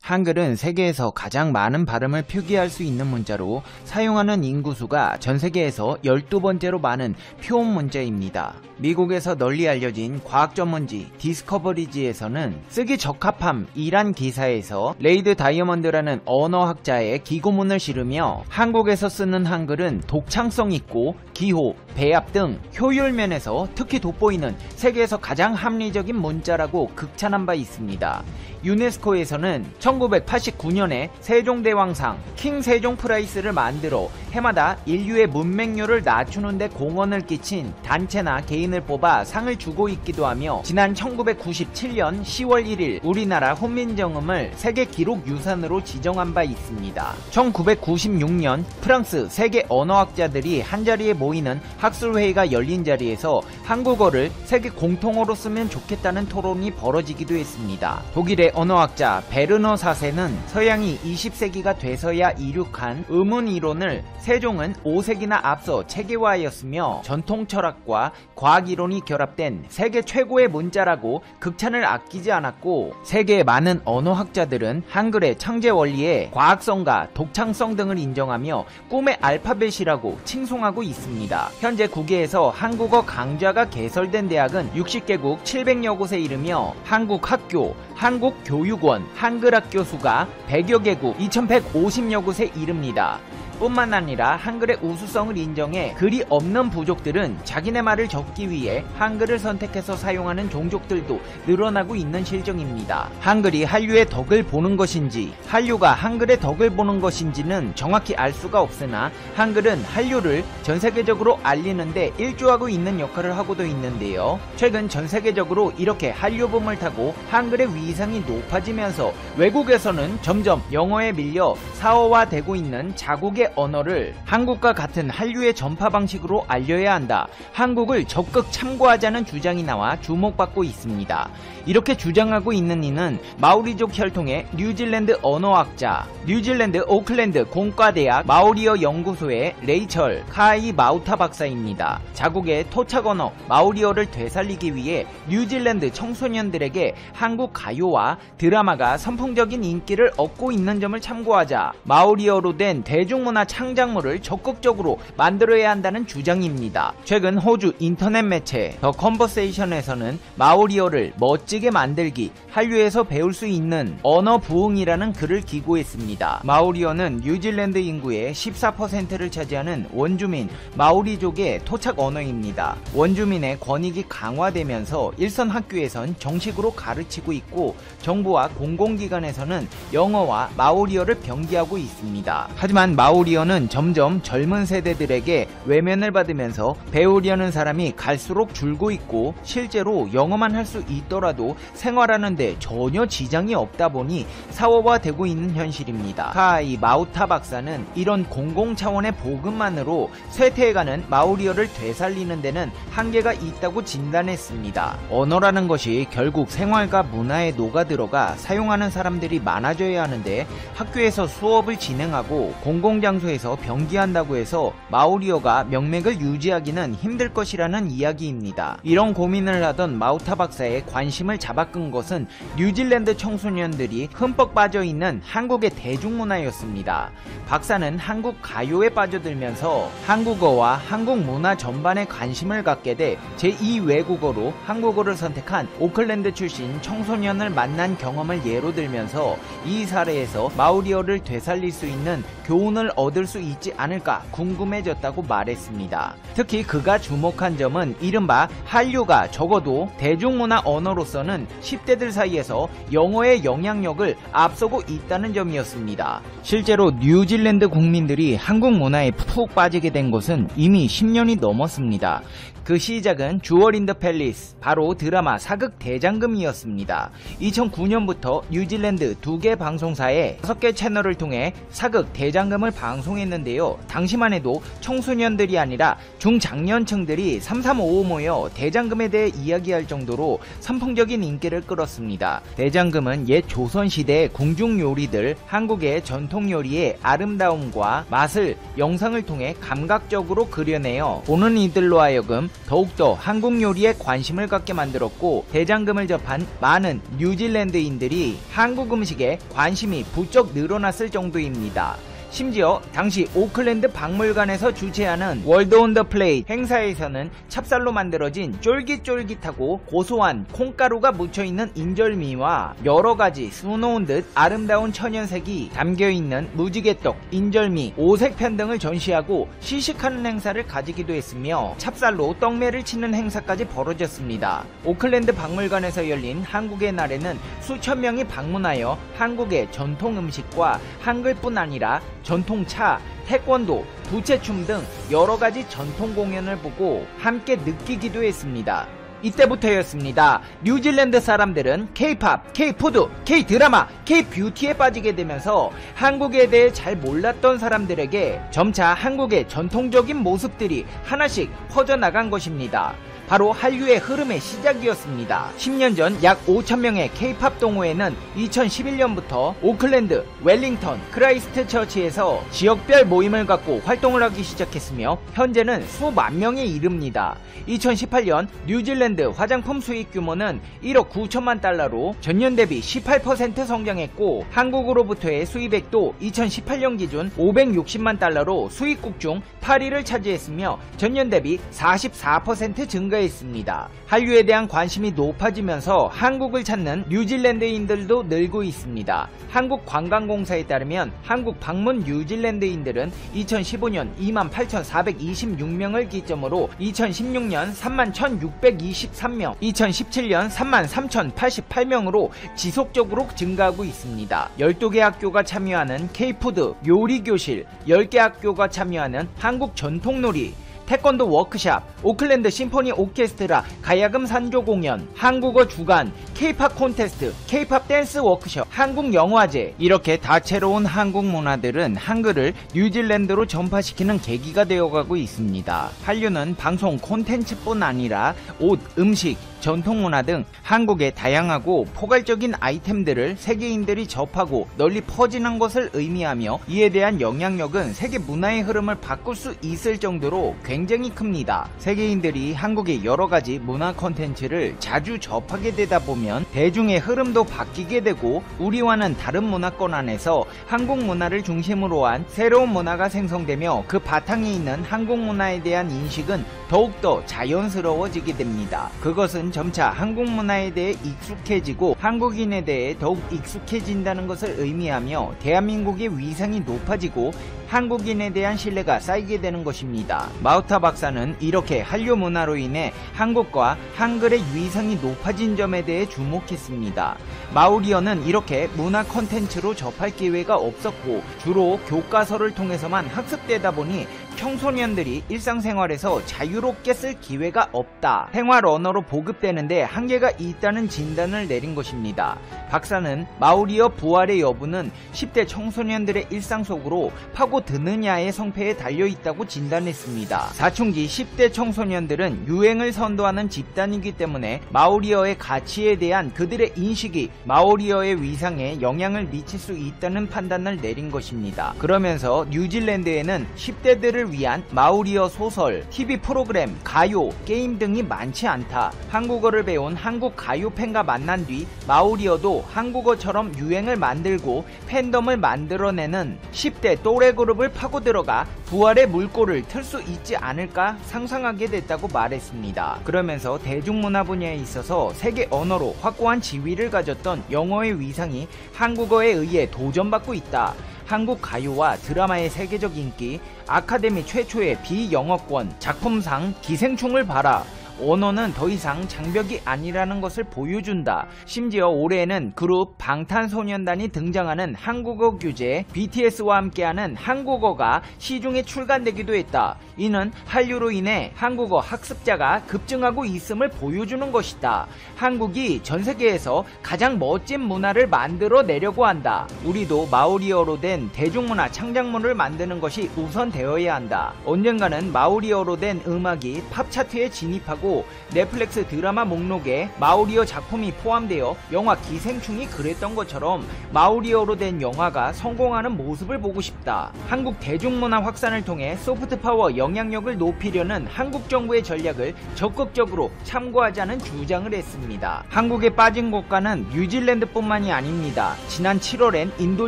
한글은 세계에서 가장 많은 발음을 표기할 수 있는 문자로 사용하는 인구수가 전 세계에서 12번째로 많은 표온 문자입니다. 미국에서 널리 알려진 과학 전문지 디스커버리지에서는 쓰기 적합함이란 기사에서 레이드 다이어먼드라는 언어학자의 기고문을 실으며 한국에서 쓰는 한글은 독창성 있고 기호, 배합 등 효율 면에서 특히 돋보이는 세계에서 가장 합리적인 문자라고 극찬한 바 있습니다. 유네스코에서는 1989년에 세종대왕상 킹 세종 프라이스를 만들어 해마다 인류의 문맹률을 낮추는 데 공헌을 끼친 단체나 개인을 뽑아 상을 주고 있기도 하며 지난 1997년 10월 1일 우리나라 훈민정음을 세계 기록 유산으로 지정한 바 있습니다. 1996년 프랑스 세계 언어학자들이 한자리에 모이는 학술회의가 열린 자리에서 한국어를 세계 공통어로 쓰면 좋겠다는 토론이 벌어지기도 했습니다. 독일의 언어학자 베르너 사세는 서양이 20세기가 돼서야 이륙한 의문 이론을 세종은 5세기나 앞서 체계화하였으며 전통 철학과 과학 이론이 결합된 세계 최고의 문자라고 극찬을 아끼지 않았고, 세계의 많은 언어학자들은 한글의 창제 원리에 과학성과 독창성 등을 인정하며 꿈의 알파벳이라고 칭송하고 있습니다. 현재 국외에서 한국어 강좌가 개설된 대학은 60개국 700여 곳에 이르며 한국 학교, 한국 교육원, 한글학교 수가 100여 개국 2150여 곳에 이릅니다. 뿐만 아니라 한글의 우수성을 인정해 글이 없는 부족들은 자기네 말을 적기 위해 한글을 선택해서 사용하는 종족들도 늘어나고 있는 실정입니다. 한글이 한류의 덕을 보는 것인지 한류가 한글의 덕을 보는 것인지는 정확히 알 수가 없으나 한글은 한류를 전세계적으로 알리는데 일조하고 있는 역할을 하고도 있는데요. 최근 전세계적으로 이렇게 한류붐을 타고 한글의 위상이 높아지면서 외국에서는 점점 영어에 밀려 사어화되고 있는 자국의 언어를 한국과 같은 한류의 전파 방식으로 알려야 한다. 한국을 적극 참고하자는 주장이 나와 주목받고 있습니다. 이렇게 주장하고 있는 이는 마오리족 혈통의 뉴질랜드 언어학자, 뉴질랜드 오클랜드 공과대학 마오리어 연구소의 레이철 카이 마우타 박사입니다. 자국의 토착 언어 마오리어를 되살리기 위해 뉴질랜드 청소년들에게 한국 가요와 드라마가 선풍적인 인기를 얻고 있는 점을 참고하자 마오리어로 된 대중문화 창작물을 적극적으로 만들어야 한다는 주장입니다. 최근 호주 인터넷 매체 더 컨버세이션에서는 마오리어를 멋지게 만들기, 한류에서 배울 수 있는 언어 부흥이라는 글을 기고했습니다. 마오리어는 뉴질랜드 인구의 14%를 차지하는 원주민 마오리족의 토착 언어입니다. 원주민의 권익이 강화되면서 일선 학교에선 정식으로 가르치고 있고 정부와 공공기관에서는 영어와 마오리어를 병기하고 있습니다. 하지만 마오리어는 점점 젊은 세대들에게 외면을 받으면서 배우려는 사람이 갈수록 줄고 있고 실제로 영어만 할 수 있더라도 생활하는데 전혀 지장이 없다 보니 사워화되고 있는 현실입니다. 카이 마우타 박사는 이런 공공 차원의 보급만으로 쇠퇴해가는 마오리어를 되살리는 데는 한계가 있다고 진단했습니다. 언어라는 것이 결국 생활과 문화에 녹아들어가 사용하는 사람들이 많아져야 하는데 학교에서 수업을 진행하고 공공장소에서 병기한다고 해서 마오리어가 명맥을 유지하기는 힘들 것이라는 이야기입니다. 이런 고민을 하던 마우타 박사의 관심을 잡아끈 것은 뉴질랜드 청소년들이 흠뻑 빠져있는 한국의 대중문화였습니다. 박사는 한국 가요에 빠져들면서 한국어와 한국 문화 전반에 관심을 갖게 돼 제2외국어로 한국어를 선택한 오클랜드 출신 청소년을 만난 경험을 예로 들면서 이 사례에서 마오리어를 되살릴 수 있는 교훈을 얻을 수 있지 않을까 궁금해졌다고 말했습니다. 특히 그가 주목한 점은 이른바 한류가 적어도 대중문화 언어로서는 10대들 사이에서 영어의 영향력을 앞서고 있다는 점이었습니다. 실제로 뉴질랜드 국민들이 한국 문화에 푹 빠지게 된 것은 이미 10년이 넘었습니다. 그 시작은 주얼 인 더 팰리스, 바로 드라마 사극 대장금이었습니다. 2009년부터 뉴질랜드 2개 방송사의 6개 채널을 통해 사극 대장금을 방송했는데요. 당시만 해도 청소년들이 아니라 중장년층들이 335 모여 대장금에 대해 이야기할 정도로 선풍적인 인기를 끌었습니다. 대장금은 옛 조선시대의 궁중요리들, 한국의 전통요리의 아름다움과 맛을 영상을 통해 감각적으로 그려내어 보는 이들로 하여금 더욱더 한국 요리에 관심을 갖게 만들었고 대장금을 접한 많은 뉴질랜드인들이 한국 음식에 관심이 부쩍 늘어났을 정도입니다. 심지어 당시 오클랜드 박물관에서 주최하는 월드 온 더 플레이트 행사에서는 찹쌀로 만들어진 쫄깃쫄깃하고 고소한 콩가루가 묻혀있는 인절미와 여러가지 수놓은 듯 아름다운 천연색이 담겨있는 무지개떡, 인절미, 오색편 등을 전시하고 시식하는 행사를 가지기도 했으며 찹쌀로 떡매를 치는 행사까지 벌어졌습니다. 오클랜드 박물관에서 열린 한국의 날에는 수천 명이 방문하여 한국의 전통 음식과 한글뿐 아니라 전통차, 태권도, 부채춤 등 여러가지 전통 공연을 보고 함께 느끼기도 했습니다. 이때부터였습니다. 뉴질랜드 사람들은 K-팝, K-푸드, K-드라마, K-뷰티에 빠지게 되면서 한국에 대해 잘 몰랐던 사람들에게 점차 한국의 전통적인 모습들이 하나씩 퍼져나간 것입니다. 바로 한류의 흐름의 시작이었습니다. 10년 전 약 5,000명의 K-팝 동호회는 2011년부터 오클랜드, 웰링턴, 크라이스트 처치에서 지역별 모임을 갖고 활동을 하기 시작했으며 현재는 수만 명에 이릅니다. 2018년 뉴질랜드 화장품 수입 규모는 1억 9천만 달러로 전년 대비 18% 성장했고 한국으로부터의 수입액도 2018년 기준 560만 달러로 수입국 중 8위를 차지했으며 전년 대비 44% 증가했습니다. 한류에 대한 관심이 높아지면서 한국을 찾는 뉴질랜드인들도 늘고 있습니다. 한국관광공사에 따르면 한국 방문 뉴질랜드인들은 2015년 28,426명을 기점으로 2016년 31,623명, 2017년 33,088명으로 지속적으로 증가하고 있습니다. 12개 학교가 참여하는 K-푸드 요리교실, 10개 학교가 참여하는 한국 전통놀이, 태권도 워크샵, 오클랜드 심포니 오케스트라 가야금 산조 공연, 한국어 주간, K-팝 콘테스트, K-팝 댄스 워크숍, 한국 영화제, 이렇게 다채로운 한국 문화들은 한글을 뉴질랜드로 전파시키는 계기가 되어가고 있습니다. 한류는 방송 콘텐츠뿐 아니라 옷, 음식, 전통문화 등 한국의 다양하고 포괄적인 아이템들을 세계인들이 접하고 널리 퍼지는 것을 의미하며 이에 대한 영향력은 세계 문화의 흐름을 바꿀 수 있을 정도로 굉장히 큽니다. 세계인들이 한국의 여러가지 문화 콘텐츠를 자주 접하게 되다 보면 대중의 흐름도 바뀌게 되고 우리와는 다른 문화권 안에서 한국 문화를 중심으로 한 새로운 문화가 생성되며 그 바탕에 있는 한국 문화에 대한 인식은 더욱더 자연스러워지게 됩니다. 그것은 점차 한국 문화에 대해 익숙해지고 한국인에 대해 더욱 익숙해진다는 것을 의미하며 대한민국의 위상이 높아지고 한국인에 대한 신뢰가 쌓이게 되는 것입니다. 마우타 박사는 이렇게 한류 문화로 인해 한국과 한글의 위상이 높아진 점에 대해 주목했습니다. 마오리어는 이렇게 문화 컨텐츠로 접할 기회가 없었고 주로 교과서를 통해서만 학습되다 보니 청소년들이 일상생활에서 자유롭게 쓸 기회가 없다. 생활 언어로 보급되는데 한계가 있다는 진단을 내린 것입니다. 박사는 마오리어 부활의 여부는 10대 청소년들의 일상 속으로 파고드느냐의 성패에 달려있다고 진단했습니다. 사춘기 10대 청소년들은 유행을 선도하는 집단이기 때문에 마오리어의 가치에 대한 그들의 인식이 마오리어의 위상에 영향을 미칠 수 있다는 판단을 내린 것입니다. 그러면서 뉴질랜드에는 10대들을 위한 마오리어 소설, TV 프로그램, 가요, 게임 등이 많지 않다. 한국어를 배운 한국 가요 팬과 만난 뒤 마오리어도 한국어처럼 유행을 만들고 팬덤을 만들어내는 10대 또래 그룹을 파고들어가 부활의 물꼬를 틀 수 있지 않을까 상상하게 됐다고 말했습니다. 그러면서 대중문화 분야에 있어서 세계 언어로 확고한 지위를 가졌던 영어의 위상이 한국어에 의해 도전받고 있다. 한국 가요와 드라마의 세계적 인기, 아카데미 최초의 비영어권 작품상 기생충을 봐라. 언어는 더 이상 장벽이 아니라는 것을 보여준다. 심지어 올해에는 그룹 방탄소년단이 등장하는 한국어 규제 BTS와 함께하는 한국어가 시중에 출간되기도 했다. 이는 한류로 인해 한국어 학습자가 급증하고 있음을 보여주는 것이다. 한국이 전세계에서 가장 멋진 문화를 만들어 내려고 한다. 우리도 마오리어로 된 대중문화 창작물을 만드는 것이 우선 되어야 한다. 언젠가는 마오리어로 된 음악이 팝 차트에 진입하고 있고 넷플릭스 드라마 목록에 마오리어 작품이 포함되어 영화 기생충이 그랬던 것처럼 마오리어로 된 영화가 성공하는 모습을 보고 싶다. 한국 대중문화 확산을 통해 소프트파워 영향력을 높이려는 한국 정부의 전략을 적극적으로 참고하자는 주장을 했습니다. 한국에 빠진 국가는 뉴질랜드뿐만이 아닙니다. 지난 7월엔 인도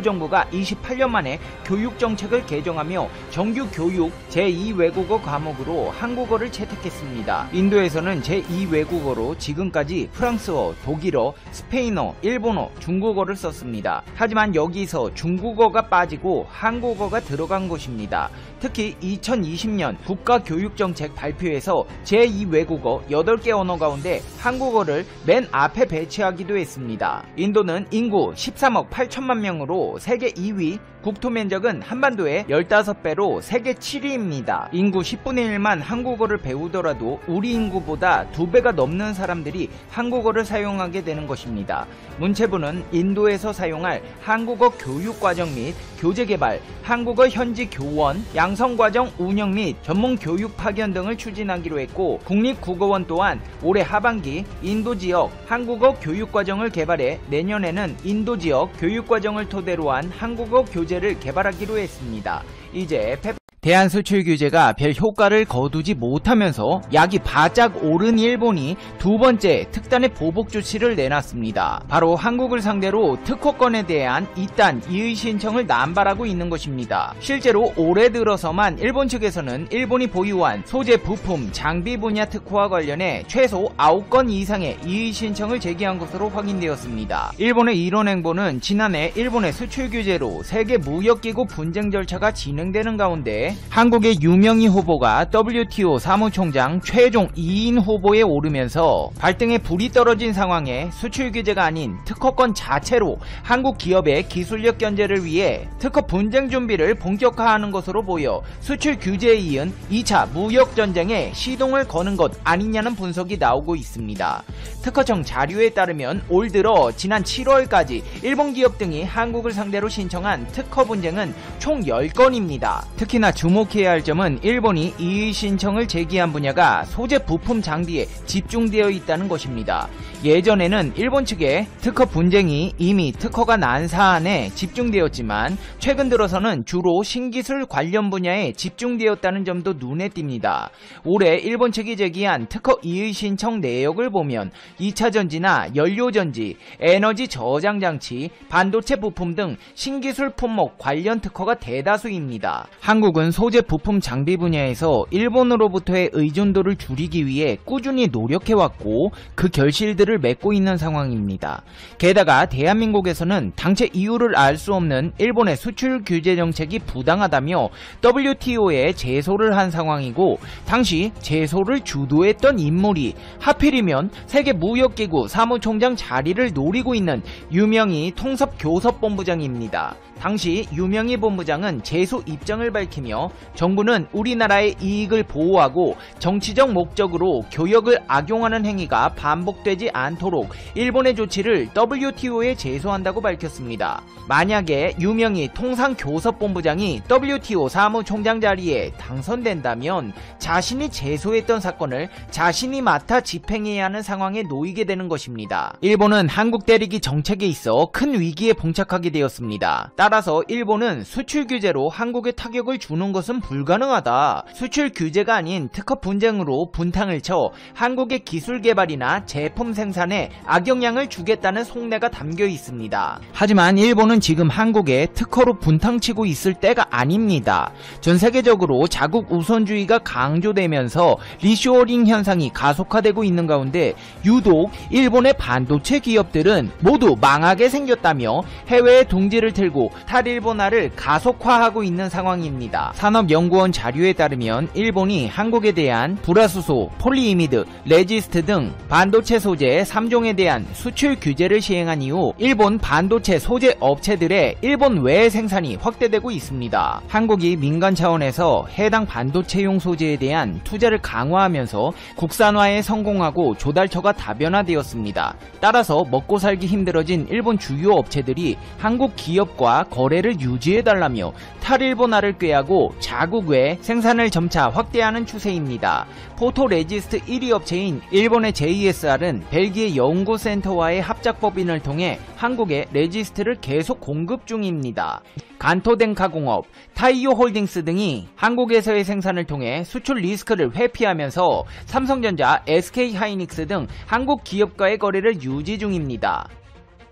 정부가 28년 만에 교육정책을 개정하며 정규 교육 제2외국어 과목으로 한국어를 채택했습니다. 인도에서는 제2외국어로 지금까지 프랑스어, 독일어, 스페인어, 일본어, 중국어를 썼습니다. 하지만 여기서 중국어가 빠지고 한국어가 들어간 것입니다. 특히 2020년 국가교육정책 발표에서 제2외국어 8개 언어 가운데 한국어를 맨 앞에 배치하기도 했습니다. 인도는 인구 13억 8천만 명으로 세계 2위, 국토 면적은 한반도의 15배로 세계 7위입니다. 인구 10분의 1만 한국어를 배우더라도 우리 인구보다 2배가 넘는 사람들이 한국어를 사용하게 되는 것입니다. 문체부는 인도에서 사용할 한국어 교육과정 및 교재개발, 한국어 현지 교원, 양성과정 운영 및 전문 교육 파견 등을 추진하기로 했고 국립국어원 또한 올해 하반기 인도지역 한국어 교육과정을 개발해 내년에는 인도지역 교육과정을 토대로 한 한국어 교재를 개발하기로 했습니다. 이제 대한 수출 규제가 별 효과를 거두지 못하면서 약이 바짝 오른 일본이 두 번째 특단의 보복 조치를 내놨습니다. 바로 한국을 상대로 특허권에 대한 이단 이의 신청을 남발하고 있는 것입니다. 실제로 올해 들어서만 일본 측에서는 일본이 보유한 소재 부품 장비 분야 특허와 관련해 최소 9건 이상의 이의 신청을 제기한 것으로 확인되었습니다. 일본의 이런 행보는 지난해 일본의 수출 규제로 세계 무역기구 분쟁 절차가 진행되는 가운데 한국의 유명희 후보가 WTO 사무총장 최종 2인 후보에 오르면서 발등에 불이 떨어진 상황에 수출 규제가 아닌 특허권 자체로 한국 기업의 기술력 견제를 위해 특허 분쟁 준비를 본격화하는 것으로 보여 수출 규제에 이은 2차 무역 전쟁에 시동을 거는 것 아니냐는 분석이 나오고 있습니다. 특허청 자료에 따르면 올 들어 지난 7월까지 일본 기업 등이 한국을 상대로 신청한 특허 분쟁은 총 10건입니다. 특히나 주목해야 할 점은 일본이 이의 신청을 제기한 분야가 소재 부품 장비에 집중되어 있다는 것입니다. 예전에는 일본 측의 특허 분쟁이 이미 특허가 난 사안에 집중되었지만 최근 들어서는 주로 신기술 관련 분야에 집중되었다는 점도 눈에 띕니다. 올해 일본 측이 제기한 특허 이의 신청 내역을 보면 2차 전지나 연료 전지, 에너지 저장 장치, 반도체 부품 등 신기술 품목 관련 특허가 대다수입니다. 한국은 소재 부품 장비 분야에서 일본으로부터의 의존도를 줄이기 위해 꾸준히 노력해왔고 그 결실들을 맺고 있는 상황입니다. 게다가 대한민국에서는 당최 이유를 알 수 없는 일본의 수출 규제 정책이 부당하다며 WTO에 제소를 한 상황이고 당시 제소를 주도했던 인물이 하필이면 세계무역기구 사무총장 자리를 노리고 있는 유명희 통섭교섭본부장입니다. 당시 유명희 본부장은 제소 입장을 밝히며 정부는 우리나라의 이익을 보호하고 정치적 목적으로 교역을 악용하는 행위가 반복되지 않도록 일본의 조치를 WTO에 제소한다고 밝혔습니다. 만약에 유명희 통상교섭본부장이 WTO 사무총장 자리에 당선된다면 자신이 제소했던 사건을 자신이 맡아 집행해야 하는 상황에 놓이게 되는 것입니다. 일본은 한국 때리기 정책에 있어 큰 위기에 봉착하게 되었습니다. 따라서 일본은 수출 규제로 한국에 타격을 주는 것은 불가능하다. 수출 규제가 아닌 특허 분쟁으로 분탕을 쳐 한국의 기술 개발이나 제품 생산에 악영향을 주겠다는 속내가 담겨 있습니다. 하지만 일본은 지금 한국에 특허로 분탕치고 있을 때가 아닙니다. 전 세계적으로 자국 우선주의가 강조되면서 리쇼어링 현상이 가속화되고 있는 가운데 유독 일본의 반도체 기업들은 모두 망하게 생겼다며 해외에 둥지를 틀고 탈일본화를 가속화하고 있는 상황입니다. 산업연구원 자료에 따르면 일본이 한국에 대한 불화수소, 폴리이미드, 레지스트 등 반도체 소재 3종에 대한 수출 규제를 시행한 이후 일본 반도체 소재 업체들의 일본 외 생산이 확대되고 있습니다. 한국이 민간 차원에서 해당 반도체용 소재에 대한 투자를 강화하면서 국산화에 성공하고 조달처가 다변화되었습니다. 따라서 먹고 살기 힘들어진 일본 주요 업체들이 한국 기업과 거래를 유지해달라며 탈일본화를 꾀하고 앞으로 자국 외 생산을 점차 확대하는 추세입니다. 포토레지스트 1위 업체인 일본의 JSR은 벨기에 연구센터와의 합작법인을 통해 한국에 레지스트를 계속 공급 중입니다. 간토덴카공업, 타이오홀딩스 등이 한국에서의 생산을 통해 수출 리스크를 회피하면서 삼성전자, SK하이닉스 등 한국 기업과의 거래를 유지 중입니다.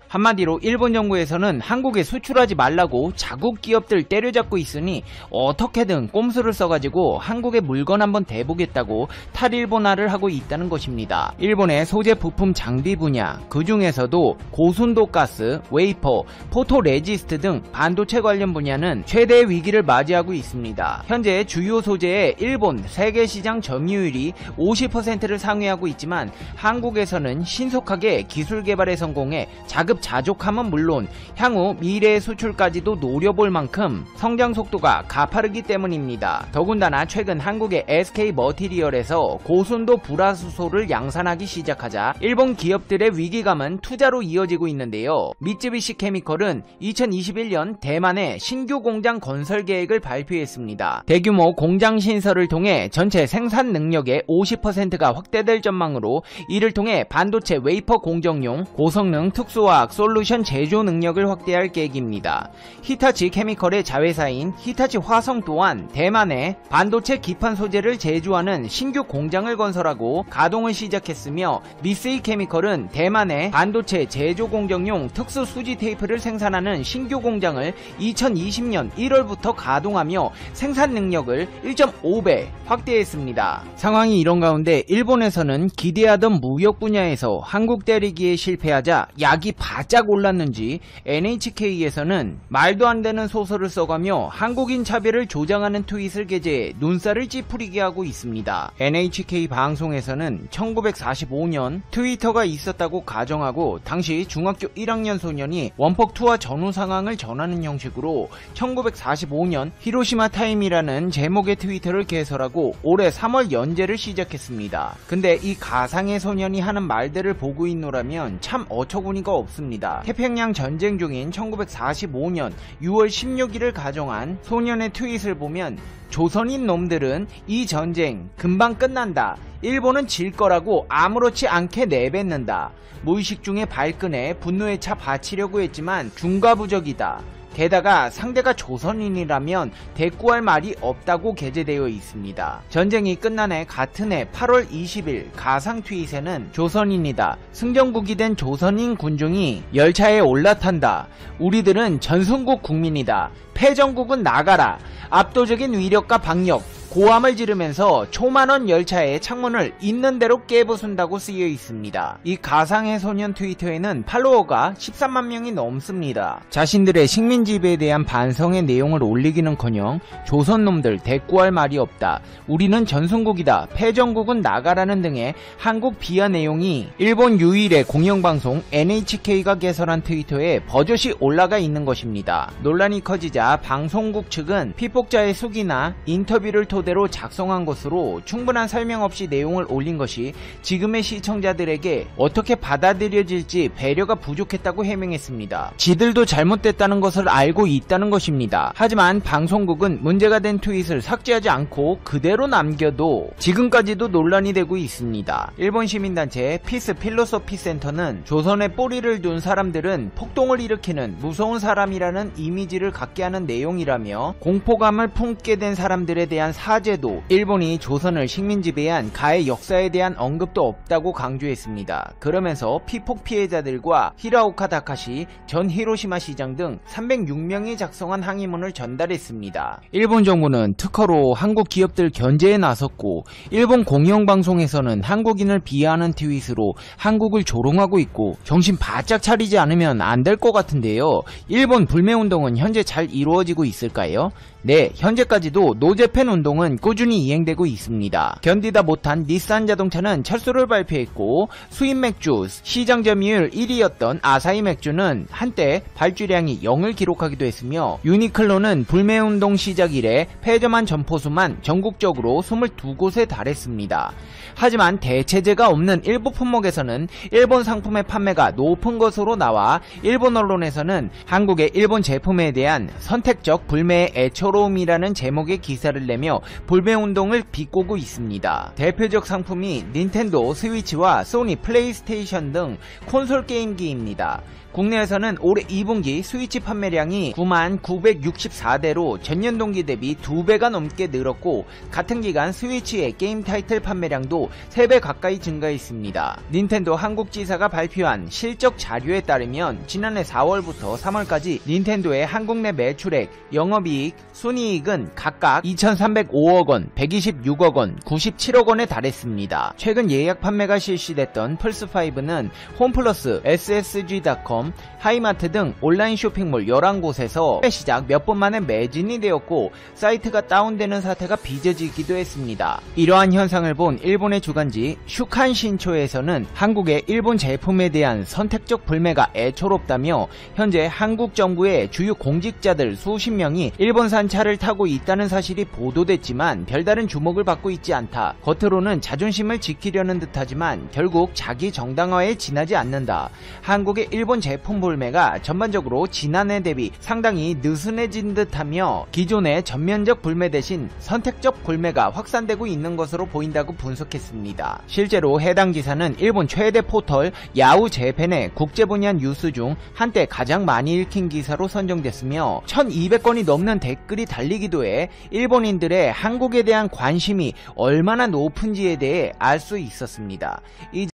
한마디로 일본 정부에서는 한국에 수출하지 말라고 자국 기업들 때려잡고 있으니 어떻게든 꼼수를 써가지고 한국에 물건 한번 대보겠다고 탈일본화를 하고 있다는 것입니다. 일본의 소재 부품 장비 분야, 그 중에서도 고순도 가스, 웨이퍼, 포토레지스트 등 반도체 관련 분야는 최대의 위기를 맞이하고 있습니다. 현재 주요 소재의 일본 세계 시장 점유율이 50%를 상회하고 있지만 한국에서는 신속하게 기술 개발에 성공해 자족함은 물론 향후 미래의 수출까지도 노려볼 만큼 성장 속도가 가파르기 때문입니다. 더군다나 최근 한국의 SK머티리얼에서 고순도 불화수소를 양산하기 시작하자 일본 기업들의 위기감은 투자로 이어지고 있는데요. 미쯔비시 케미컬은 2021년 대만에 신규 공장 건설 계획을 발표했습니다. 대규모 공장 신설을 통해 전체 생산 능력의 50%가 확대될 전망으로 이를 통해 반도체 웨이퍼 공정용 고성능 특수화학 솔루션 제조 능력을 확대할 계획입니다. 히타치 케미컬의 자회사인 히타치 화성 또한 대만에 반도체 기판 소재를 제조하는 신규 공장을 건설하고 가동을 시작했으며 니세이 케미컬은 대만에 반도체 제조 공정용 특수 수지 테이프를 생산하는 신규 공장을 2020년 1월부터 가동하며 생산 능력을 1.5배 확대했습니다. 상황이 이런 가운데 일본에서는 기대하던 무역 분야에서 한국 때리기에 실패하자 약이 바짝 올랐는지 NHK에서는 말도 안 되는 소설을 써가며 한국인 차별을 조장하는 트윗을 게재해 눈살을 찌푸리게 하고 있습니다. NHK 방송에서는 1945년 트위터가 있었다고 가정하고 당시 중학교 1학년 소년이 원폭 투하 전후 상황을 전하는 형식으로 1945년 히로시마 타임이라는 제목의 트위터를 개설하고 올해 3월 연재를 시작했습니다. 근데 이 가상의 소년이 하는 말들을 보고 있노라면 참 어처구니가 없습니다. 태평양 전쟁 중인 1945년 6월 16일을 가정한 소년의 트윗을 보면 조선인 놈들은 이 전쟁 금방 끝난다. 일본은 질 거라고 아무렇지 않게 내뱉는다. 무의식 중에 발끈해 분노에 차 바치려고 했지만 중과부적이다. 게다가 상대가 조선인이라면 대꾸할 말이 없다고 게재되어 있습니다. 전쟁이 끝난 해 같은 해 8월 20일 가상 트윗에는 조선인이다. 승전국이 된 조선인 군중이 열차에 올라탄다. 우리들은 전순국 국민이다. 패전국은 나가라. 압도적인 위력과 박력, 고함을 지르면서 초만원 열차의 창문을 있는 대로 깨부순다고 쓰여 있습니다. 이 가상의 소년 트위터에는 팔로워가 13만 명이 넘습니다. 자신들의 식민 지배에 대한 반성의 내용을 올리기는커녕 조선놈들 대꾸할 말이 없다. 우리는 전순국이다. 패전국은 나가라는 등의 한국 비하 내용이 일본 유일의 공영방송 NHK가 개설한 트위터에 버젓이 올라가 있는 것입니다. 논란이 커지자 방송국 측은 피폭자의 숙이나 인터뷰를 토대로 작성한 것으로 충분한 설명 없이 내용을 올린 것이 지금의 시청자들에게 어떻게 받아들여질지 배려가 부족했다고 해명했습니다. 지들도 잘못됐다는 것을 알고 있다는 것입니다. 하지만 방송국은 문제가 된 트윗을 삭제하지 않고 그대로 남겨도 지금까지도 논란이 되고 있습니다. 일본 시민단체 피스 필로소피 센터는 조선에 뿌리를 둔 사람들은 폭동을 일으키는 무서운 사람이라는 이미지를 갖게 하는 내용이라며 공포감을 품게 된 사람들에 대한 사죄도 일본이 조선을 식민 지배한 가해 역사에 대한 언급도 없다고 강조했습니다. 그러면서 피폭 피해자들과 히라오카 다카시 전 히로시마 시장 등 306명이 작성한 항의문을 전달했습니다. 일본 정부는 특허로 한국 기업들 견제에 나섰고 일본 공영방송에서는 한국인을 비하하는 트윗으로 한국을 조롱하고 있고 정신 바짝 차리지 않으면 안 될 것 같은데요. 일본 불매운동은 현재 잘 이루어지고 있을까요? 네, 현재까지도 노재팬 운동은 꾸준히 이행되고 있습니다. 견디다 못한 닛산 자동차는 철수를 발표했고 수입 맥주 시장 점유율 1위였던 아사히 맥주는 한때 발주량이 0을 기록하기도 했으며 유니클로는 불매운동 시작 이래 폐점한 점포수만 전국적으로 22곳에 달했습니다. 하지만 대체제가 없는 일부 품목에서는 일본 상품의 판매가 높은 것으로 나와 일본 언론에서는 한국의 일본 제품에 대한 선택적 불매의 애초로 서러움이라는 제목의 기사를 내며 불매운동을 비꼬고 있습니다. 대표적 상품이 닌텐도 스위치와 소니 플레이스테이션 등 콘솔 게임기입니다. 국내에서는 올해 2분기 스위치 판매량이 99,964대로 전년 동기 대비 2배가 넘게 늘었고, 같은 기간 스위치의 게임 타이틀 판매량도 3배 가까이 증가했습니다. 닌텐도 한국지사가 발표한 실적 자료에 따르면 지난해 4월부터 3월까지 닌텐도의 한국 내 매출액, 영업이익, 순이익은 각각 2,305억원, 126억원, 97억원에 달했습니다. 최근 예약 판매가 실시됐던 플스5는 홈플러스, ssg.com, 하이마트 등 온라인 쇼핑몰 11곳에서 판매 시작 몇 분 만에 매진이 되었고, 사이트가 다운되는 사태가 빚어지기도 했습니다. 이러한 현상을 본 일본의 주간지 슈칸신초에서는 한국의 일본 제품에 대한 선택적 불매가 애초롭다며 현재 한국 정부의 주요 공직자들 수십 명이 일본산 차를 타고 있다는 사실이 보도됐지만 별다른 주목을 받고 있지 않다. 겉으로는 자존심을 지키려는 듯하지만 결국 자기 정당화에 지나지 않는다. 한국의 일본 제품 불매가 전반적으로 지난해 대비 상당히 느슨해진 듯하며 기존의 전면적 불매 대신 선택적 불매가 확산되고 있는 것으로 보인다고 분석했습니다. 실제로 해당 기사는 일본 최대 포털 야후 재팬의 국제 분야 뉴스 중 한때 가장 많이 읽힌 기사로 선정됐으며 1200건이 넘는 댓글이 달리기도 해 일본인들의 한국에 대한 관심이 얼마나 높은지에 대해 알 수 있었습니다.